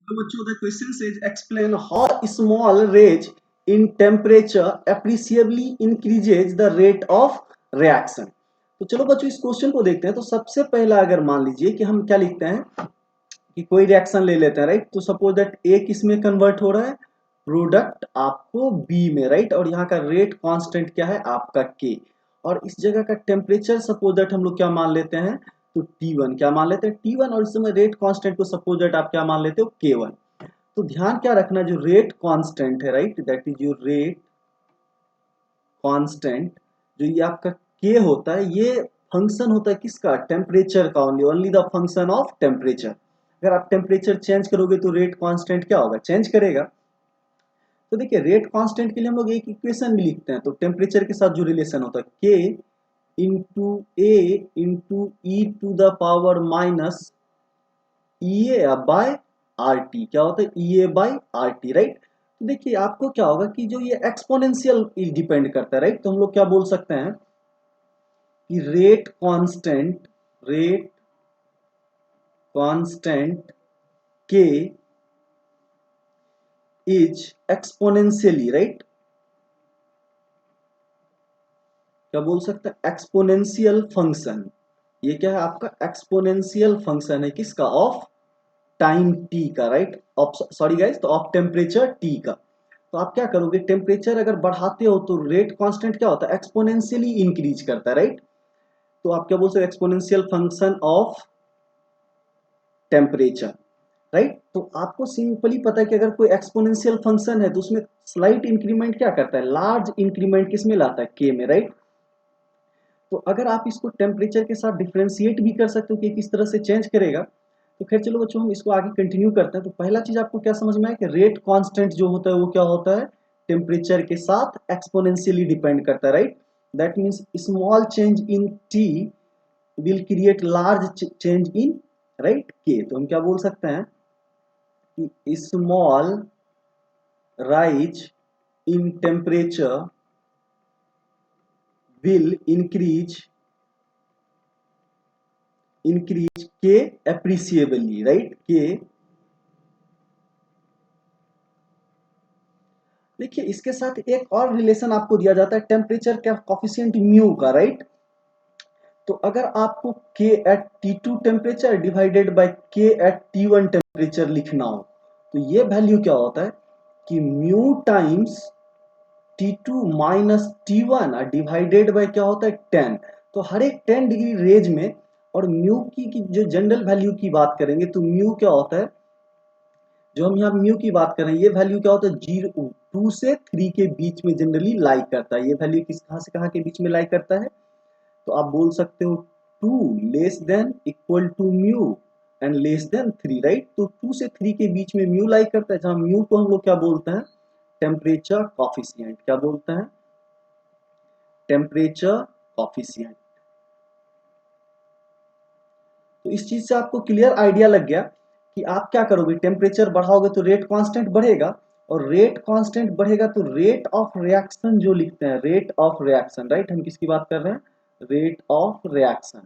So bachcho, the question says explain how small range in temperature appreciably increases the rate of reaction. तो चलो बच्चों इस question को देखते हैं। तो सबसे पहला अगर मान लीजिए कि हम क्या लिखते हैं कि कोई रिएक्शन ले लेते हैं, राइट। तो सपोज दैट ए किस में कन्वर्ट हो रहा है, प्रोडक्ट आपको बी में, राइट। और यहाँ का रेट कांस्टेंट क्या है आपका के, और इस जगह का टेम्परेचर सपोज दैट हम लोग क्या मान लेते हैं, तो T1 क्या मान लेते हैं, T1। और इस समय रेट कांस्टेंट को सपोज दैट आप क्या मान लेते हो, K1। तो ध्यान क्या रखना, जो रेट कांस्टेंट है, right, that is your rate constant, जो ये आपका के होता है, ये फंक्शन होता है किसका, टेम्परेचर का, only only the function of temperature. अगर आप टेम्परेचर चेंज करोगे तो रेट कांस्टेंट क्या होगा, चेंज करेगा। तो देखिए रेट कांस्टेंट के लिए हम लोग एक इक्वेशन भी लिखते हैं। तो टेम्परेचर के साथ जो रिलेशन होता है, k into A into e to the power minus E A by R T, क्या होता है, E A by R T, right. तो देखिए आपको क्या होगा कि जो ये एक्सपोनेंशियल डिपेंड करता है, राइट। तो हम लोग क्या बोल सकते हैं कि रेट कांस्टेंट के इज एक्सपोनेंशियली, राइट। क्या बोल सकते हैं, एक्सपोनेंशियल फंक्शन। ये क्या है आपका एक्सपोनेंशियल फंक्शन है किसका, ऑफ टाइम टी का, राइट। सॉरी गाइस, तो ऑफ टेम्परेचर टी का। तो आप क्या करोगे, टेम्परेचर अगर बढ़ाते हो तो रेट कांस्टेंट क्या होता है, एक्सपोनेंशियली इंक्रीज करता है, राइट। तो आप क्या बोल सकते हैं, exponential function of temperature, right. तो आपको सिंपली पता है कि अगर कोई एक्सपोनेंशियल फंक्शन है तो उसमें स्लाइट इंक्रीमेंट क्या करता है, लार्ज इंक्रीमेंट किस में लाता है, के में, राइट। तो अगर आप इसको टेम्परेचर के साथ डिफ्रेंशिएट भी कर सकते हो कि किस तरह से चेंज करेगा। तो खैर चलो बच्चों हम इसको आगे कंटिन्यू करते हैं। तो पहला चीज आपको क्या समझ में आया कि रेट कांस्टेंट जो होता है वो क्या होता है, टेम्परेचर के साथ एक्सपोनेंशियली डिपेंड करता है, right. That means small change in T will create large change in, right, के। तो हम क्या बोल सकते हैं कि small rise in temperature will increase k appreciably, right, k। देखिए इसके साथ एक और रिलेशन आपको दिया जाता है टेम्परेचर का कॉफिशिएंट म्यू का, राइट। तो अगर आपको k at T2 temperature divided by k at T1 temperature लिखना हो, तो ये वैल्यू क्या होता है कि mu times T2 minus T1 divided by क्या होता है 10। तो हर एक 10 डिग्री रेंज में, और म्यू की जो जनरल वैल्यू की बात करेंगे तो म्यू क्या होता है, जो हम यहाँ म्यू की बात कर रहे हैं ये वैल्यू क्या होता है, 2 से 3 के बीच में जनरली लाई करता है। ये वैल्यू किस कहाँ से कहाँ के बीच में लाई करता है, तो आप बोल सकते हो 2 less than equal to mu and less than 3, right. तो 2 से 3 के बीच में म्यू लाई करता है, जहां म्यू को हम लोग क्या बोलते हैं, टेम्परेचर कॉफिशिएंट। क्या बोलते हैं, टेम्परेचर कॉफिशिएंट। तो इस चीज से आपको क्लियर आइडिया लग गया कि आप क्या करोगे, टेम्परेचर बढ़ाओगे तो रेट कांस्टेंट बढ़ेगा, और रेट कांस्टेंट बढ़ेगा तो रेट ऑफ रिएक्शन जो लिखते हैं, रेट ऑफ रिएक्शन, राइट। हम किसकी बात कर रहे हैं, रेट ऑफ रिएक्शन।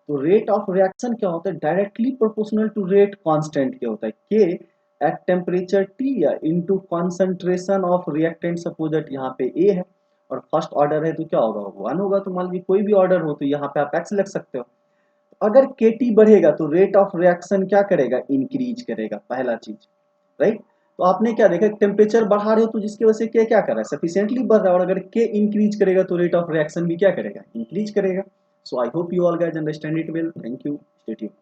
तो रेट ऑफ रिएक्शन क्या होता है, directly proportional to rate constant क्या होता है, के एट टेम्परेचर टी या into concentration of reactant. Suppose that यहाँ पे ए है और फर्स्ट ऑर्डर है तो क्या होगा, 1 होगा। तो मान लीजिए कोई भी ऑर्डर हो तो यहाँ पे आप एक्स लिख सकते हो। अगर के टी बढ़ेगा तो रेट ऑफ रिएक्शन क्या करेगा, इंक्रीज करेगा, पहला चीज, राइट। तो आपने क्या देखा, टेम्परेचर बढ़ा रहे हो तो जिसकी वजह से के क्या कर रहा है, सफिशिएंटली बढ़ रहा है, और अगर के इंक्रीज करेगा तो रेट ऑफ रिएक्शन भी क्या करेगा, इंक्रीज करेगा। So I hope you all guys understand it well. Thank you, stay tuned.